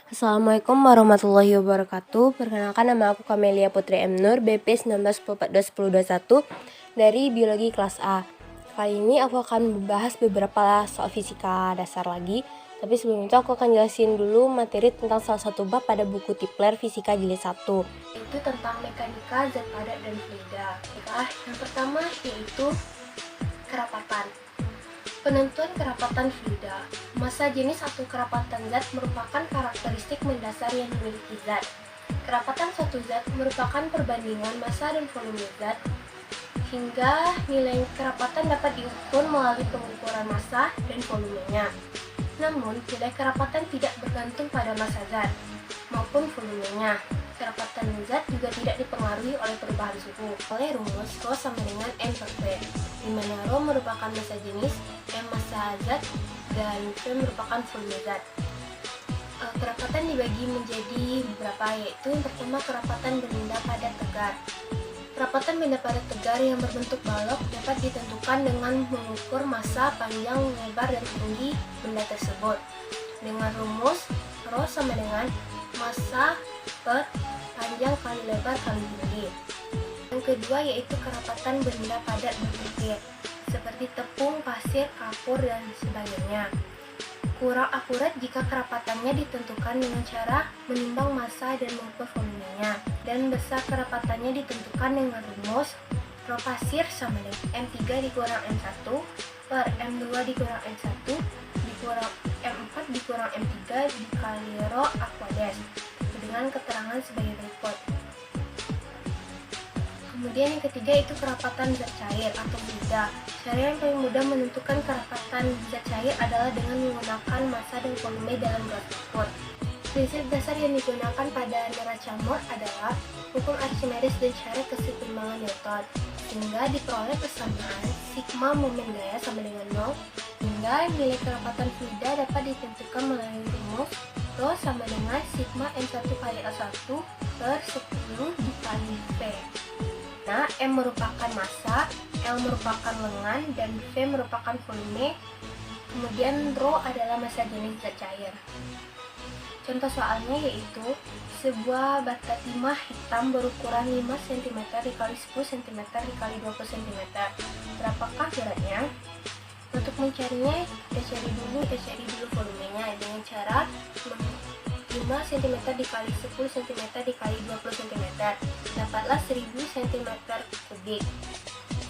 Assalamualaikum warahmatullahi wabarakatuh. Perkenalkan, nama aku Kamelia Putri M. Nur, BP 19421021 dari Biologi kelas A. Kali ini aku akan membahas beberapa soal fisika dasar lagi. Tapi sebelum itu aku akan jelasin dulu materi tentang salah satu bab pada buku Tipler Fisika Jilid 1. Itu tentang mekanika zat padat dan fluida. Yang pertama yaitu kerapatan. Penentuan kerapatan fluida. Massa jenis atau kerapatan zat merupakan karakteristik mendasar yang dimiliki zat. Kerapatan suatu zat merupakan perbandingan massa dan volume zat, hingga nilai kerapatan dapat diukur melalui pengukuran massa dan volumenya. Namun, nilai kerapatan tidak bergantung pada massa zat maupun volumenya. Kerapatan zat juga tidak dipengaruhi oleh perubahan suhu. Oleh rumus Rho sama dengan M per V, di mana Rho merupakan massa jenis, M massa zat, dan V merupakan volume zat. Kerapatan dibagi menjadi beberapa, yaitu yang pertama kerapatan benda padat tegar. Kerapatan benda padat tegar yang berbentuk balok dapat ditentukan dengan mengukur massa, panjang, lebar, dan tinggi benda tersebut dengan rumus Rho sama dengan massa per panjang kali lebar kali tinggi. Yang kedua yaitu kerapatan benda padat berpikir, seperti tepung, pasir, kapur, dan sebagainya. Kurang akurat jika kerapatannya ditentukan dengan cara menimbang massa dan mengukur volumenya, dan besar kerapatannya ditentukan dengan rumus Rho pasir sama dengan M3 dikurang M1 per M2 dikurang M1 dikurang M4 dikurang M3 dikali Rho aquades, dengan keterangan sebagai berikut. Kemudian yang ketiga itu kerapatan zat cair atau fluida. Cara yang paling mudah menentukan kerapatan zat cair adalah dengan menggunakan massa dan volume dalam gelas ukur. Prinsip dasar yang digunakan pada neraca mol adalah hukum Archimedes dan cara keseimbangan Newton, sehingga diperoleh persamaan sigma momen gaya sama dengan 0, hingga nilai kerapatan fluida dapat ditentukan melalui rumus Rho sama dengan sigma M1 kali L1 per 10 dikali V. Nah, M merupakan massa, L merupakan lengan, dan V merupakan volume. Kemudian Rho adalah massa jenis zat cair. Contoh soalnya yaitu sebuah bata timah hitam berukuran 5 cm dikali 10 cm dikali 20 cm. Berapakah beratnya? Untuk mencarinya, kita cari dulu volumenya dengan cara 5 cm dikali 10 cm dikali 20 cm. Dapatlah 1000 cm kubik.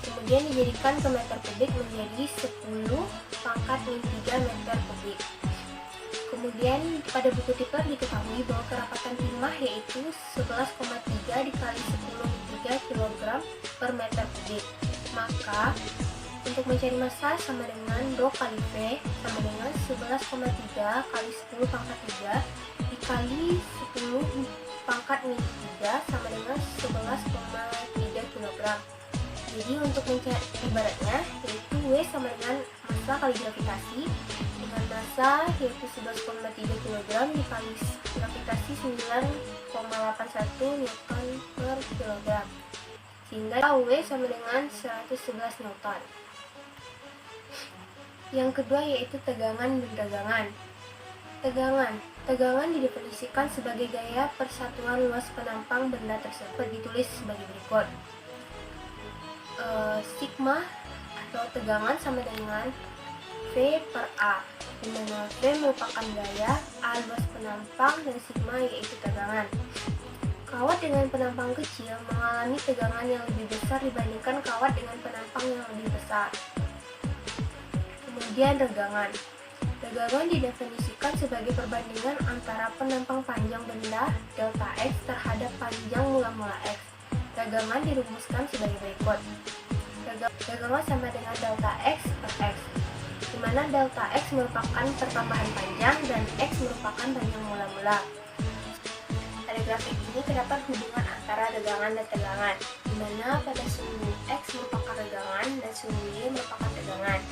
Kemudian dijadikan ke meter kubik menjadi 10 pangkat min 3 meter kubik. Kemudian pada buku Tipler diketahui bahwa kerapatan timah yaitu 11,3 dikali 10 kg per meter kubik. Maka untuk mencari massa sama dengan Rho kali V sama dengan 11,3 kali 10 pangkat 3 dikali 10 pangkat min 3 sama dengan 11,3 kg. Jadi untuk mencari ibaratnya yaitu W sama dengan massa kali gravitasi, dengan massa yaitu 11,3 kg dikali gravitasi 9,81 Newton per kg, sehingga W sama dengan 111 Newton. Yang kedua yaitu tegangan dan tegangan. Tegangan didefinisikan sebagai gaya persatuan luas penampang benda tersebut, ditulis sebagai berikut. Sigma atau tegangan sama dengan V per A, di mana V merupakan gaya, A luas penampang, dan sigma yaitu tegangan. Kawat dengan penampang kecil mengalami tegangan yang lebih besar dibandingkan kawat dengan penampang yang lebih besar. Kemudian regangan. Regangan didefinisikan sebagai perbandingan antara penampang panjang benda delta X terhadap panjang mula-mula X. Regangan dirumuskan sebagai berikut. Regangan sama dengan delta X per X, di mana delta X merupakan pertambahan panjang dan X merupakan panjang mula-mula. Pada grafik ini terdapat hubungan antara regangan dan tegangan, di mana pada suhu X merupakan regangan dan suhu Y merupakan tegangan.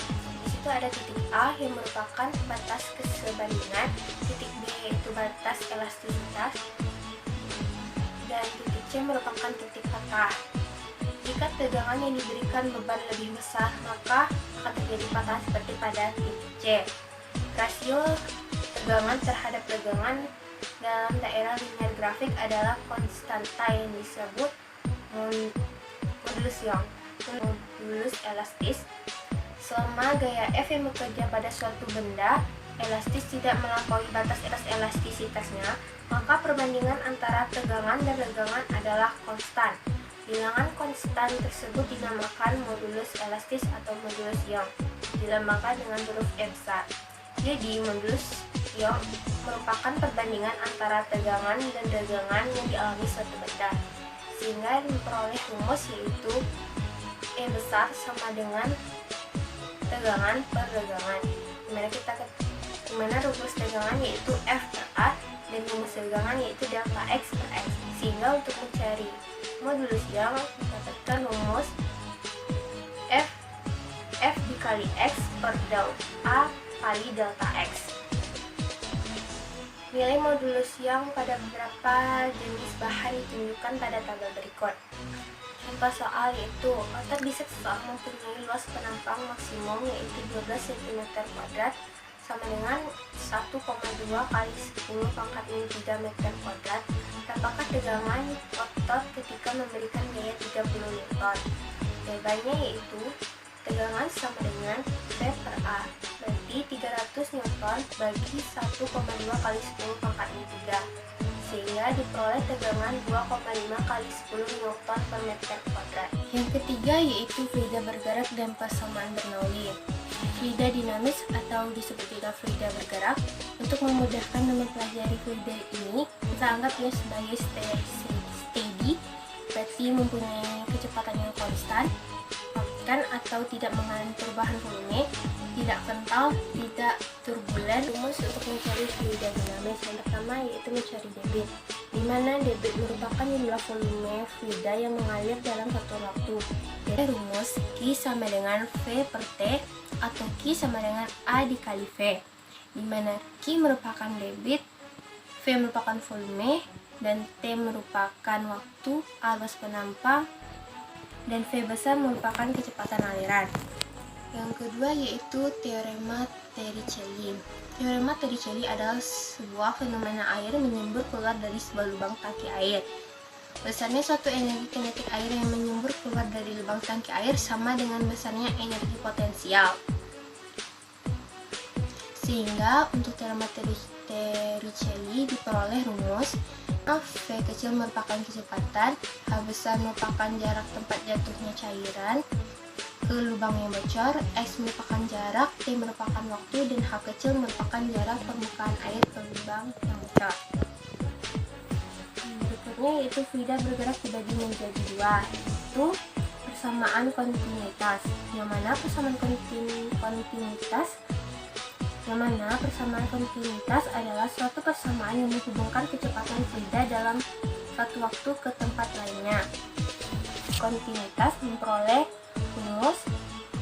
Di situ ada titik A yang merupakan batas kesebandingan, titik B yaitu batas elastisitas, dan titik C merupakan titik patah. Jika tegangan yang diberikan beban lebih besar, maka akan terjadi patah seperti pada titik C. Rasio tegangan terhadap regangan dalam daerah linear grafik adalah konstanta yang disebut modulus Young, modulus elastis. Selama gaya F yang bekerja pada suatu benda elastis tidak melampaui batas elastisitasnya, maka perbandingan antara tegangan dan legangan adalah konstan. Bilangan konstan tersebut dinamakan modulus elastis atau modulus Young, dilambangkan dengan huruf E besar. Jadi, modulus Young merupakan perbandingan antara tegangan dan legangan yang dialami suatu benda, sehingga memperoleh rumus yaitu E besar sama dengan tegangan per legangan. Dimana rumus tegangan yaitu F per A dan rumus legangan yaitu delta X per X. Sehingga untuk mencari modulus Young dapatkan rumus F dikali X per del A kali delta X. Nilai modulus Young pada beberapa jenis bahan ditunjukkan pada tabel berikut. Contoh soal yaitu otot bisek seseorang mempunyai luas penampang maksimum yaitu 12 cm² sama dengan 1,2 kali 10 pangkat min 3 meter kuadrat. Apakah tegangan otot ketika memberikan gaya 30 Newton? Jawabannya yaitu tegangan sama dengan V per A, berarti 300 Newton bagi 1,2 kali 10 pangkat min 3, sehingga diperoleh tegangan 2,5 kali 10 Newton per meter kuadrat. Yang ketiga yaitu fluida bergerak dan persamaan Bernoulli. Fluida dinamis atau disebut juga fluida bergerak. Untuk memudahkan mempelajari fluida ini, kita anggap dia sebagai steady, berarti mempunyai kecepatan yang konstan, kan atau tidak mengalami perubahan volume, tidak kental, tidak turbulen. Rumus untuk mencari fluida dinamis yang pertama yaitu mencari debit, di mana debit merupakan jumlah volume fluida yang mengalir dalam satu waktu. Jadi rumus Q sama dengan V per T atau Q sama dengan A dikali V, di mana Q merupakan debit, V merupakan volume, dan T merupakan waktu, A luas penampang, dan V besar merupakan kecepatan aliran. Yang kedua yaitu teorema Torricelli. Teorema Torricelli adalah sebuah fenomena air menyembur keluar dari sebuah lubang tangki air. Besarnya suatu energi kinetik air yang menyembur keluar dari lubang tangki air sama dengan besarnya energi potensial. Sehingga untuk teorema Torricelli diperoleh rumus V kecil merupakan kecepatan, H besar merupakan jarak tempat jatuhnya cairan ke lubang yang bocor, X merupakan jarak, T merupakan waktu, dan H kecil merupakan jarak permukaan air ke lubang yang bocor. Berikutnya yaitu fluida bergerak dibagi menjadi dua, yaitu persamaan kontinuitas. Yang mana persamaan kontinuitas adalah suatu persamaan yang menghubungkan kecepatan fluida dalam satu waktu ke tempat lainnya. Kontinuitas memperoleh rumus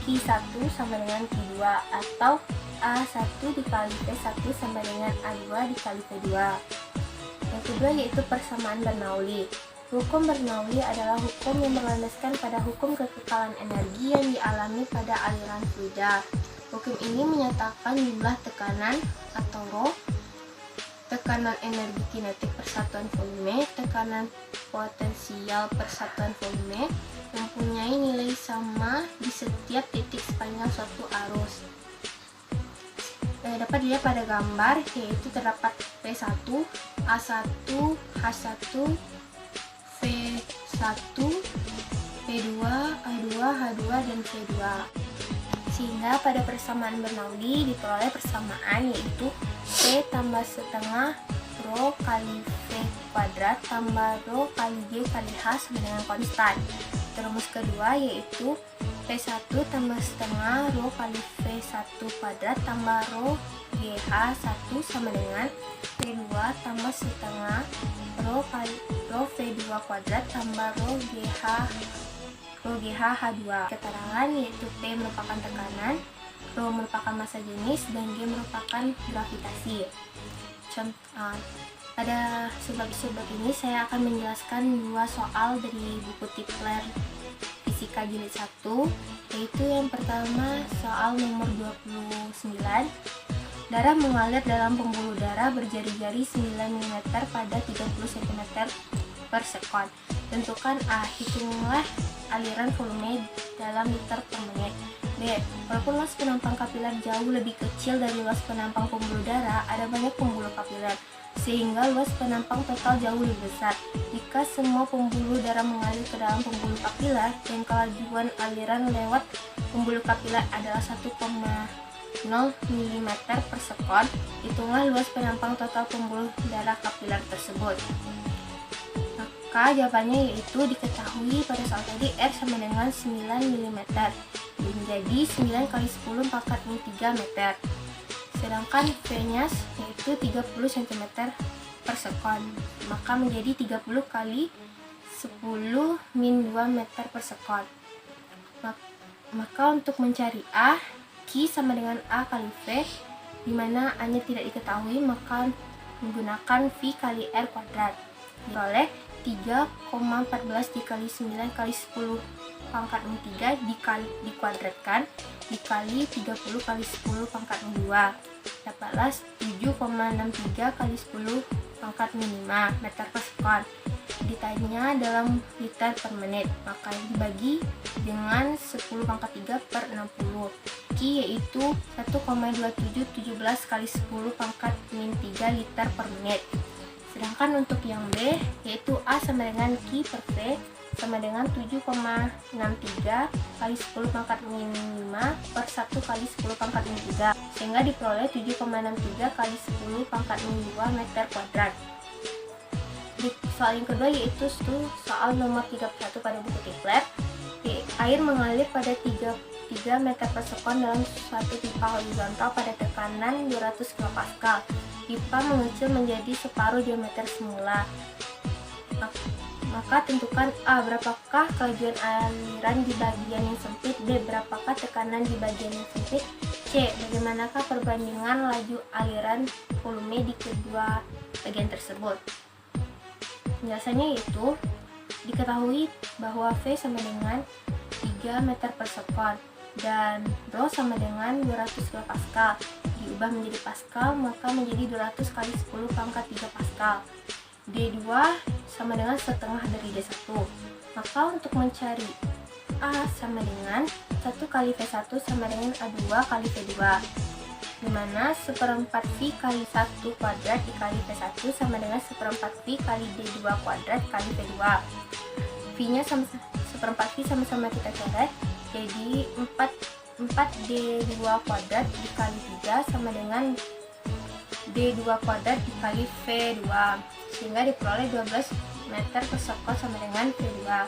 Q1 sama dengan Q2 atau A1 dikali P1 sama dengan A2 dikali P2. Yang kedua yaitu persamaan Bernoulli. Hukum Bernoulli adalah hukum yang berlandaskan pada hukum kekekalan energi yang dialami pada aliran fluida. Hukum ini menyatakan jumlah tekanan atau Rho, tekanan energi kinetik persatuan volume, tekanan potensial persatuan volume mempunyai nilai sama di setiap titik sepanjang suatu arus. Dapat dilihat pada gambar, yaitu terdapat P1, A1, H1, V1, P2, A2, H2, dan V2. Sehingga pada persamaan Bernoulli diperoleh persamaan yaitu P tambah setengah Rho kali V kuadrat tambah Rho kali G kali H sama dengan konstan. Rumus kedua yaitu P1 tambah setengah Rho kali V1 kuadrat tambah Rho GH1 sama dengan P2 tambah setengah Rho V2 kuadrat tambah Rho GH2. Keterangan yaitu P merupakan tekanan, Rho merupakan massa jenis, dan G merupakan gravitasi. Pada sebab ini saya akan menjelaskan dua soal dari buku Tipler Fisika Jilid 1, yaitu yang pertama soal nomor 29. Darah mengalir dalam pembuluh darah berjari-jari 9 mm pada 30 cm per sekon. Tentukan A. Hitunglah aliran volume dalam liter per menit. B. Walaupun luas penampang kapiler jauh lebih kecil dari luas penampang pembuluh darah, ada banyak pembuluh kapiler, sehingga luas penampang total jauh lebih besar. Jika semua pembuluh darah mengalir ke dalam pembuluh kapiler dan kelajuan aliran lewat pembuluh kapiler adalah 1,0 mm per sekon, hitunglah luas penampang total pembuluh darah kapiler tersebut. Maka jawabannya yaitu diketahui pada soal tadi R sama dengan 9 mm, menjadi 9 kali 10 pangkat min 3 meter. Sedangkan V-nya yaitu 30 cm per sekon, maka menjadi 30 kali 10 min 2 meter per sekon. Maka untuk mencari A, Q sama dengan A kali V, dimana A nya tidak diketahui, maka menggunakan V kali R kuadrat. Diperoleh 3,14 dikali 9 kali 10 pangkat min 3 dikuadratkan dikali 30 kali 10 pangkat min 2, dapatlah 7,63 kali 10 pangkat min 5 meter per sekon. Ditanya dalam liter per menit, maka dibagi dengan 10 pangkat 3 per 60. Q yaitu 1,2717 kali 10 pangkat min 3 liter per menit. Sedangkan untuk yang B, yaitu A sama dengan Q per V sama dengan 7,63 kali 10 pangkat min 5 per 1 kali 10 pangkat min 3, sehingga diperoleh 7,63 kali 10 pangkat min 2 meter kuadrat. Di soal yang kedua yaitu soal nomor 31 pada buku Tiklet. Air mengalir pada 3 meter per sekon dalam suatu pipa horizontal pada tekanan 200 kPa. Pipa mengecil menjadi separuh diameter semula. Maka tentukan A. Berapakah kelajuan aliran di bagian yang sempit? B. Berapakah tekanan di bagian yang sempit? C. Bagaimanakah perbandingan laju aliran volume di kedua bagian tersebut? Penjelasannya yaitu diketahui bahwa V sama dengan 3 meter per sekon dan Rho sama dengan 200 kPa. Diubah menjadi Pascal, maka menjadi 200 kali 10 pangkat 3 Pascal. D2 sama dengan setengah dari D1. Maka untuk mencari A sama dengan 1 kali V1 sama dengan A2 kali V2, dimana seperempat V kali 1 kuadrat dikali V1 sama dengan seperempat V kali D2 kuadrat kali V2. V nya seperempat V sama-sama kita coret, jadi 4D2 kuadrat dikali 3 sama dengan D2 kuadrat dikali V2, sehingga diperoleh 12 meter per sekon sama dengan V2.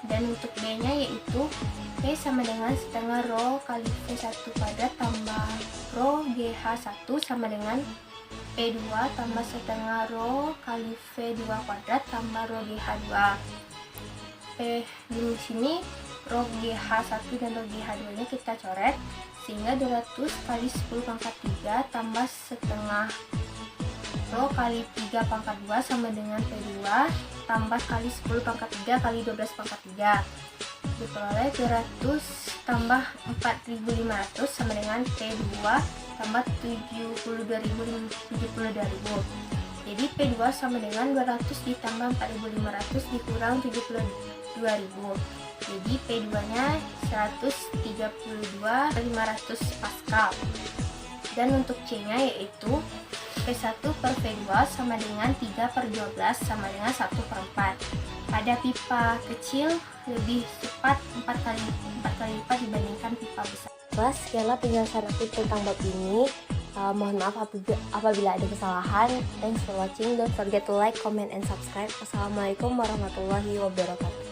Dan untuk B nya yaitu V sama dengan setengah Rho kali V1 kuadrat tambah Rho GH1 sama dengan P2 tambah setengah Rho kali V2 kuadrat tambah Rho GH2. Di sini Rho GH1 dan Rho GH2 nya kita coret, sehingga 200 kali 10 pangkat 3 tambah setengah Rho kali 3 pangkat 2 sama dengan P2 tambah kali 10 pangkat 3 kali 12 pangkat 3. Diperoleh 200 tambah 4.500 sama dengan P2 tambah 72.000. Jadi P2 sama dengan 200 ditambah 4.500 dikurang 72.000. Jadi P2 nya 132.500 Pascal. Dan untuk C nya yaitu P1 per V2 sama dengan 3 per 12 sama dengan 1 per 4. Pada pipa kecil lebih cepat 4 kali lipat dibandingkan pipa besar. Sekianlah penjelasan aku tentang bab ini. Mohon maaf apabila ada kesalahan. Thanks for watching. Don't forget to like, comment, and subscribe. Wassalamualaikum warahmatullahi wabarakatuh.